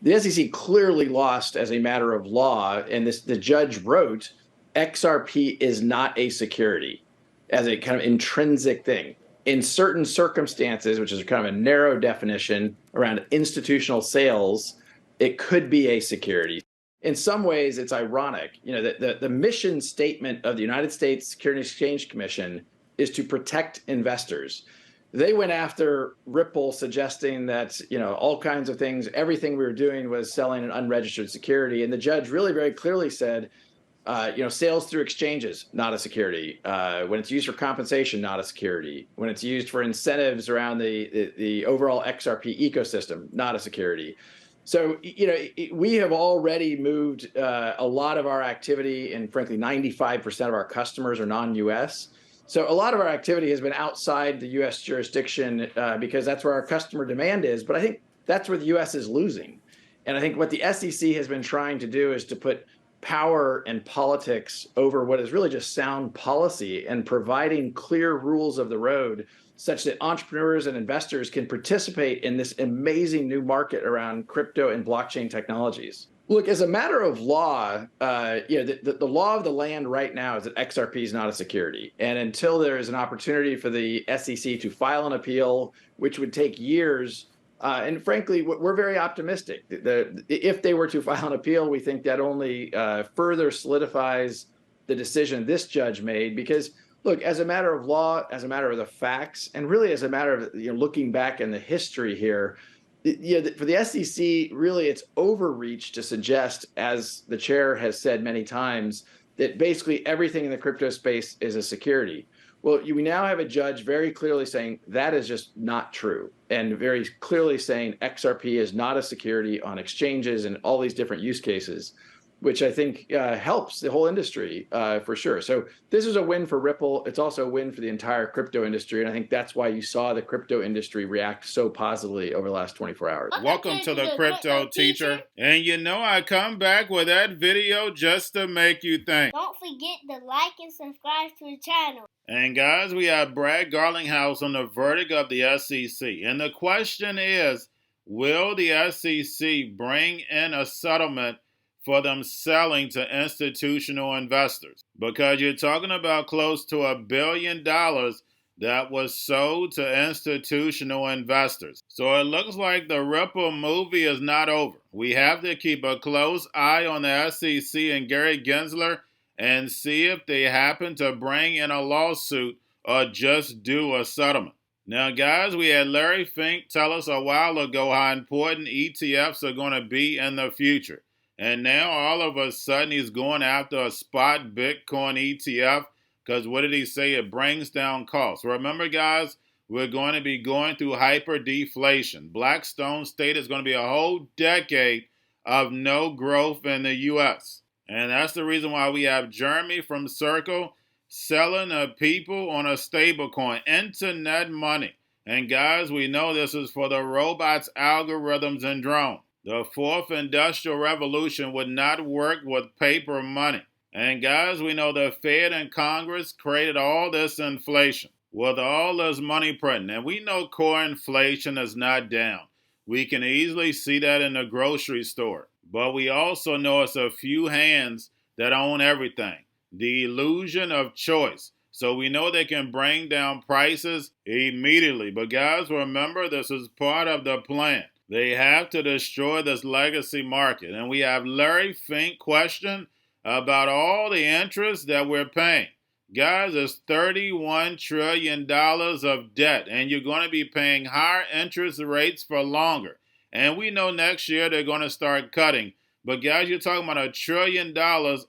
The SEC clearly lost as a matter of law, and the judge wrote, XRP is not a security as a kind of intrinsic thing. In certain circumstances, which is kind of a narrow definition around institutional sales, it could be a security. In some ways, it's ironic. The mission statement of the United States Securities and Exchange Commission is to protect investors. They went after Ripple, suggesting that all kinds of things, everything we were doing was selling an unregistered security, and the judge really very clearly said, sales through exchanges, not a security. When it's used for compensation, not a security. When it's used for incentives around the overall XRP ecosystem, not a security. So, we have already moved a lot of our activity, and frankly, 95% of our customers are non-US. So a lot of our activity has been outside the U.S. jurisdiction because that's where our customer demand is. But I think that's where the U.S. is losing. And I think what the SEC has been trying to do is to put power and politics over what is really just sound policy and providing clear rules of the road such that entrepreneurs and investors can participate in this amazing new market around crypto and blockchain technologies. Look, as a matter of law, the law of the land right now is that XRP is not a security. And until there is an opportunity for the SEC to file an appeal, which would take years, and frankly, we're very optimistic. If they were to file an appeal, we think that only further solidifies the decision this judge made. Because, look, as a matter of law, as a matter of the facts, and really as a matter of looking back in the history here, for the SEC, really, it's overreach to suggest, as the chair has said many times, that basically everything in the crypto space is a security. Well, we now have a judge very clearly saying that is just not true, and very clearly saying XRP is not a security on exchanges and all these different use cases, which I think helps the whole industry for sure. So this is a win for Ripple. It's also a win for the entire crypto industry. And I think that's why you saw the crypto industry react so positively over the last 24 hours. Welcome to the Crypto Teacher. And I come back with that video just to make you think. Don't forget to like and subscribe to the channel. And guys, we have Brad Garlinghouse on the verdict of the SEC. And the question is, will the SEC bring in a settlement for them selling to institutional investors? Because you're talking about close to $1 billion that was sold to institutional investors. So it looks like the Ripple movie is not over. We have to keep a close eye on the SEC and Gary Gensler and see if they happen to bring in a lawsuit or just do a settlement. Now, guys, we had Larry Fink tell us a while ago how important ETFs are going to be in the future. And now, all of a sudden, he's going after a spot Bitcoin ETF because what did he say? It brings down costs. Remember, guys, we're going to be going through hyper-deflation. Blackstone stated it's going to be a whole decade of no growth in the U.S. And that's the reason why we have Jeremy from Circle selling people on a stablecoin, internet money. And guys, we know this is for the robots, algorithms, and drones. The fourth industrial revolution would not work with paper money. And guys, we know the Fed and Congress created all this inflation with all this money printing. And we know core inflation is not down. We can easily see that in the grocery store. But we also know it's a few hands that own everything. The illusion of choice. So we know they can bring down prices immediately. But guys, remember, this is part of the plan. They have to destroy this legacy market. And we have Larry Fink question about all the interest that we're paying. Guys, it's $31 trillion of debt, and you're going to be paying higher interest rates for longer. And we know next year they're going to start cutting. But guys, you're talking about $1 trillion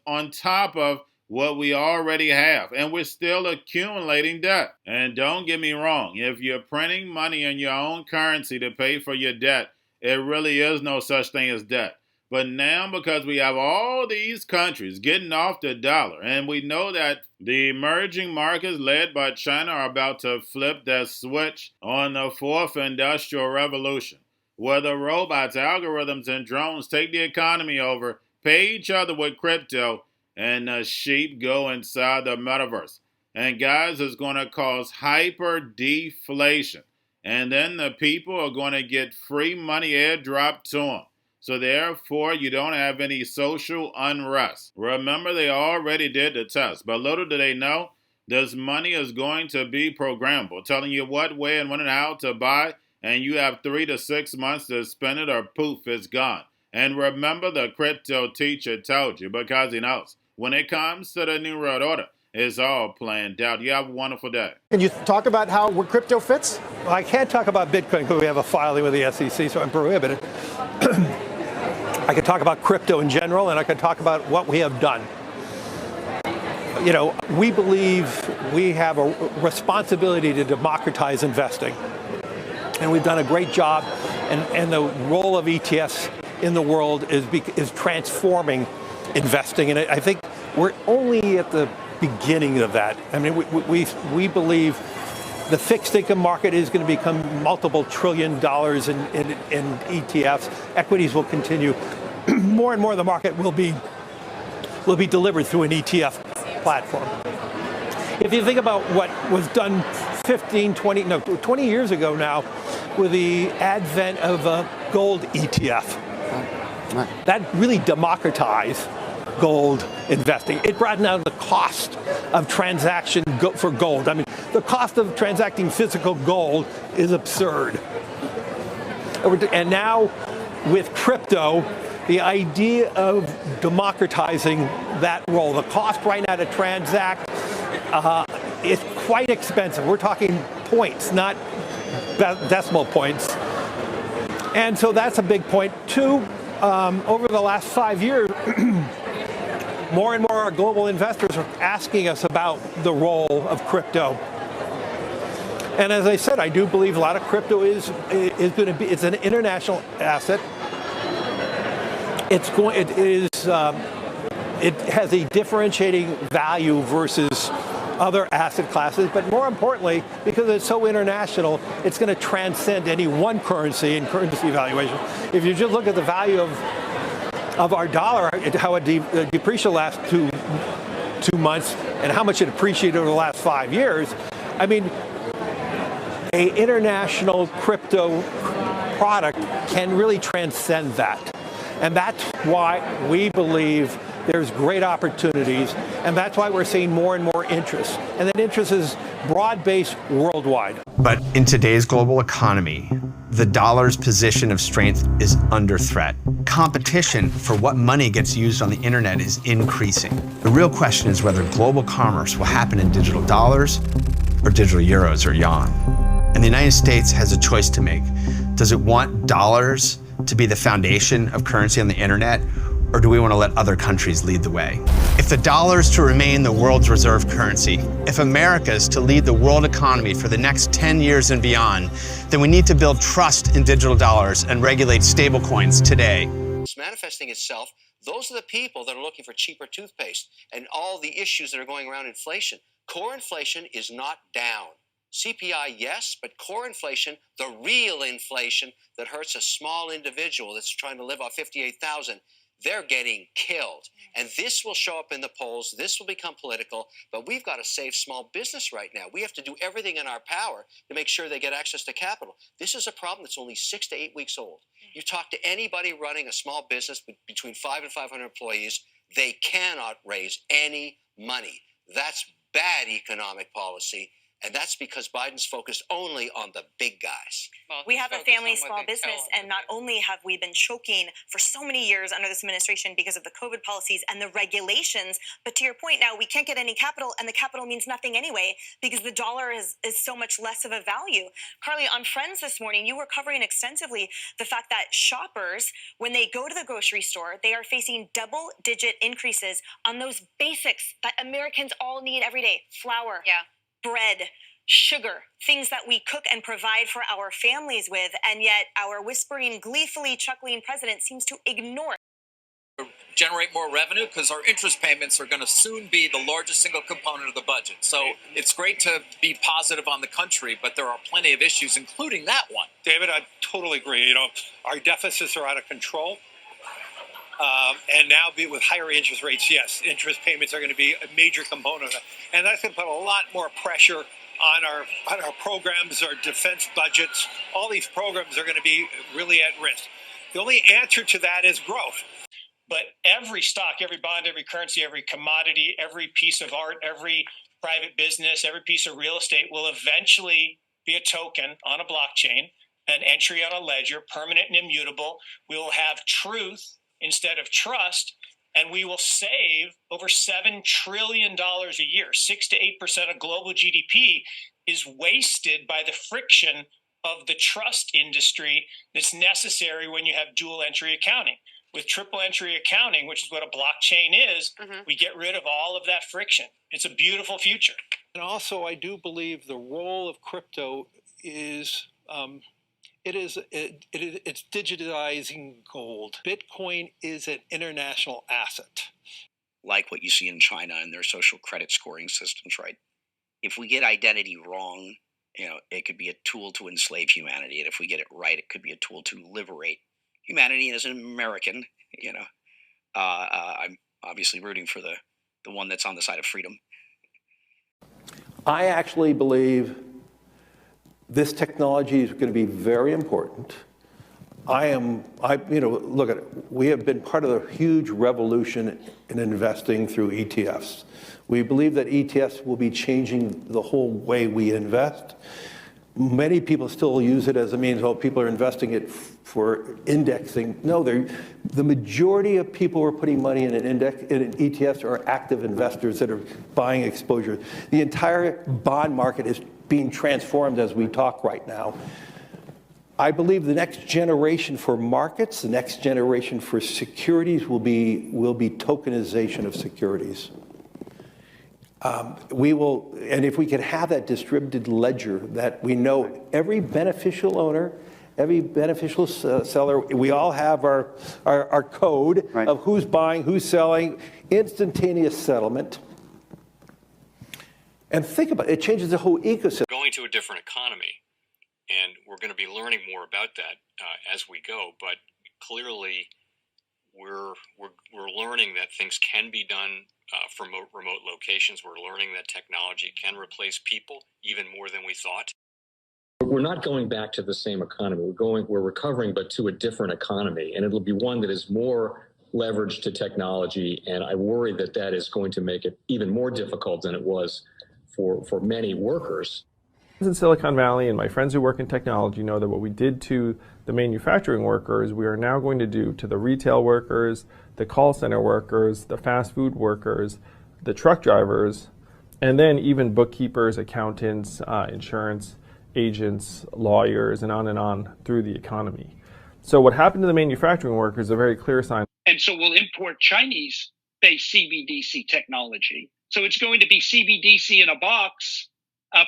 on top of what we already have. And we're still accumulating debt. And don't get me wrong, if you're printing money in your own currency to pay for your debt, it really is no such thing as debt. But now, because we have all these countries getting off the dollar, and we know that the emerging markets led by China are about to flip that switch on the fourth industrial revolution, where the robots, algorithms, and drones take the economy over, pay each other with crypto, and the sheep go inside the metaverse. And guys, it's going to cause hyper deflation. And then the people are going to get free money airdropped to them. So therefore, you don't have any social unrest. Remember, they already did the test, but little do they know, this money is going to be programmable, telling you what, where, and when and how to buy, and you have 3 to 6 months to spend it or poof, it's gone. And remember, the crypto teacher told you, because he knows, when it comes to the New World Order, it's all planned out. You have a wonderful day. Can you talk about how crypto fits? Well, I can't talk about Bitcoin because we have a filing with the SEC, so I'm prohibited. I can talk about crypto in general, and I can talk about what we have done. You know, we believe we have a responsibility to democratize investing. And we've done a great job, and the role of ETFs in the world is transforming investing. And I think we're only at the beginning of that. I mean, we believe the fixed income market is going to become multiple $1 trillion in ETFs. Equities will continue. More and more of the market will be delivered through an ETF platform. If you think about what was done 20 years ago now with the advent of a gold ETF, that really democratized gold investing. It brought down the cost of transaction for gold. I mean, the cost of transacting physical gold is absurd. And now with crypto, the idea of democratizing that role, the cost right now to transact is quite expensive. We're talking points, not decimal points. And so that's a big point. Two, over the last 5 years, more and more global investors are asking us about the role of crypto. And as I said, I do believe a lot of crypto is going to be, it's an international asset. It has a differentiating value versus other asset classes, but more importantly, because it's so international, it's going to transcend any one currency and currency valuation. If you just look at the value of our dollar, how it depreciated the last two months, and how much it appreciated over the last 5 years, I mean, an international crypto product can really transcend that. And that's why we believe there's great opportunities, and that's why we're seeing more and more interest. And that interest is broad-based worldwide. But in today's global economy, the dollar's position of strength is under threat. Competition for what money gets used on the internet is increasing. The real question is whether global commerce will happen in digital dollars or digital euros or yuan. And the United States has a choice to make. Does it want dollars to be the foundation of currency on the internet, or do we want to let other countries lead the way? If the dollar is to remain the world's reserve currency, if America is to lead the world economy for the next 10 years and beyond, then we need to build trust in digital dollars and regulate stablecoins today. It's manifesting itself. Those are the people that are looking for cheaper toothpaste and all the issues that are going around inflation. Core inflation is not down. CPI, yes, but core inflation, the real inflation that hurts a small individual that's trying to live off $58,000, they're getting killed. And this will show up in the polls. This will become political. But we've got to save small business right now. We have to do everything in our power to make sure they get access to capital. This is a problem that's only 6 to 8 weeks old. You talk to anybody running a small business between 5 and 500 employees, they cannot raise any money. That's bad economic policy. And that's because Biden's focused only on the big guys. Well, we have a family small business, and not only have we been choking for so many years under this administration because of the COVID policies and the regulations, but to your point now, we can't get any capital, and the capital means nothing anyway because the dollar is so much less of a value. Carly, on Friends this morning, you were covering extensively the fact that shoppers, when they go to the grocery store, they are facing double-digit increases on those basics that Americans all need every day. Flour. Yeah. Bread, sugar, things that we cook and provide for our families with, and yet our whispering, gleefully chuckling president seems to ignore it. Generate more revenue because our interest payments are going to soon be the largest single component of the budget. So it's great to be positive on the country, but there are plenty of issues, including that one. David, I totally agree. You know, our deficits are out of control. And now with higher interest rates, yes, interest payments are going to be a major component of that. And that's going to put a lot more pressure on our programs, our defense budgets. All these programs are going to be really at risk. The only answer to that is growth. But every stock, every bond, every currency, every commodity, every piece of art, every private business, every piece of real estate will eventually be a token on a blockchain, an entry on a ledger, permanent and immutable. We will have truth instead of trust, and we will save over $7 trillion a year. 6 to 8% of global GDP is wasted by the friction of the trust industry that's necessary when you have dual entry accounting. With triple entry accounting, which is what a blockchain is, we get rid of all of that friction. It's a beautiful future. And also, I do believe the role of crypto is it's digitizing gold. Bitcoin is an international asset. Like what you see in China and their social credit scoring systems, right? If we get identity wrong, it could be a tool to enslave humanity. And if we get it right, it could be a tool to liberate humanity. And as an American, I'm obviously rooting for the one that's on the side of freedom. I actually believe this technology is going to be very important. Look at it. We have been part of a huge revolution in investing through ETFs. We believe that ETFs will be changing the whole way we invest. Many people still use it as a means, people are investing it for indexing. No, the majority of people who are putting money in in ETFs are active investors that are buying exposure. The entire bond market is being transformed as we talk right now. I believe the next generation for markets, the next generation for securities will be tokenization of securities. And if we could have that distributed ledger that we know every beneficial owner, every beneficial seller, we all have our code of who's buying, who's selling, instantaneous settlement. And think about it, it changes the whole ecosystem. Going to a different economy, and we're going to be learning more about that as we go. But clearly, we're learning that things can be done from remote locations. We're learning that technology can replace people even more than we thought. We're not going back to the same economy. We're recovering, but to a different economy, and it'll be one that is more leveraged to technology. And I worry that that is going to make it even more difficult than it was for many workers. In Silicon Valley, and my friends who work in technology know that what we did to the manufacturing workers, we are now going to do to the retail workers, the call center workers, the fast food workers, the truck drivers, and then even bookkeepers, accountants, insurance agents, lawyers, and on through the economy. So what happened to the manufacturing workers is a very clear sign. And so we'll import Chinese-based CBDC technology. So it's going to be CBDC in a box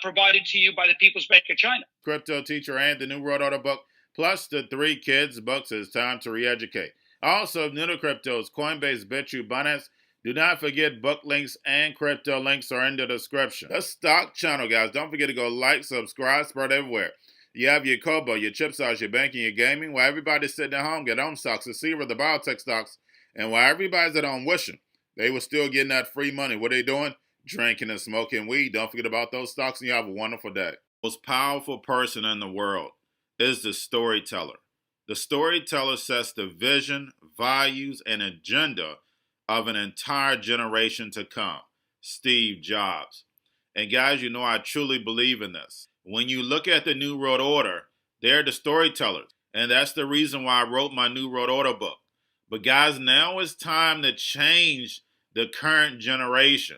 provided to you by the People's Bank of China. Cryptoteacher and the New World Order book, plus the 3 kids books. It's time to re-educate. Also, new to cryptos, Coinbase, Bitrue, Binance. Do not forget book links and crypto links are in the description. The stock channel, guys. Don't forget to go like, subscribe, spread everywhere. You have your Kobo, your chip stocks, your banking, your gaming. While everybody's sitting at home, get home stocks, the Seaver, the biotech stocks. And while everybody's at home wishing they were still getting that free money, what are they doing? Drinking and smoking weed. Don't forget about those stocks, and you have a wonderful day. The most powerful person in the world is the storyteller. The storyteller sets the vision, values, and agenda of an entire generation to come. Steve Jobs. And guys, you know I truly believe in this. When you look at the New World Order, they're the storytellers. And that's the reason why I wrote my New World Order book. But guys, now it's time to change the current generation.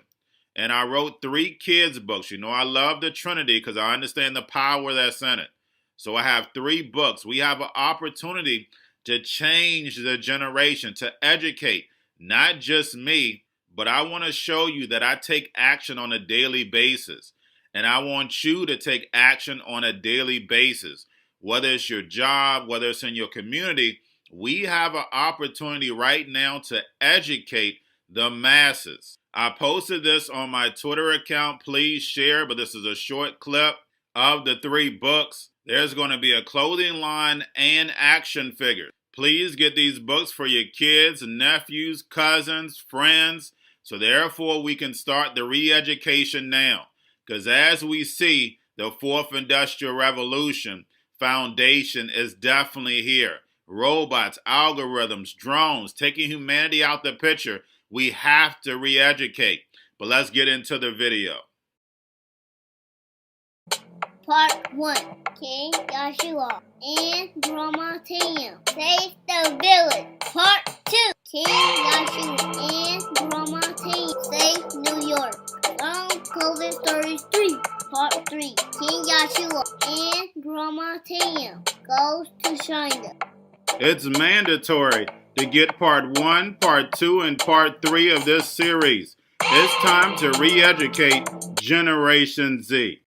And I wrote 3 kids books. You know, I love the Trinity because I understand the power that's in it. So I have 3 books. We have an opportunity to change the generation, to educate, not just me, but I want to show you that I take action on a daily basis. And I want you to take action on a daily basis. Whether it's your job, whether it's in your community, we have an opportunity right now to educate the masses. I posted this on my Twitter account. Please share, but this is a short clip of the 3 books. There's going to be a clothing line and action figures. Please get these books for your kids, nephews, cousins, friends, so therefore we can start the re-education now. Because as we see, the 4th Industrial Revolution foundation is definitely here. robots, algorithms, drones, taking humanity out the picture. We have to re-educate. But let's get into the video. Part 1. King Joshua and Grandma Tam save the village. Part 2. King Joshua and Grandma Tam save New York. From COVID Stories 3. Part 3. King Joshua and Grandma Tam goes to China. It's mandatory to get part 1, part 2, and part 3 of this series. It's time to re-educate Generation Z.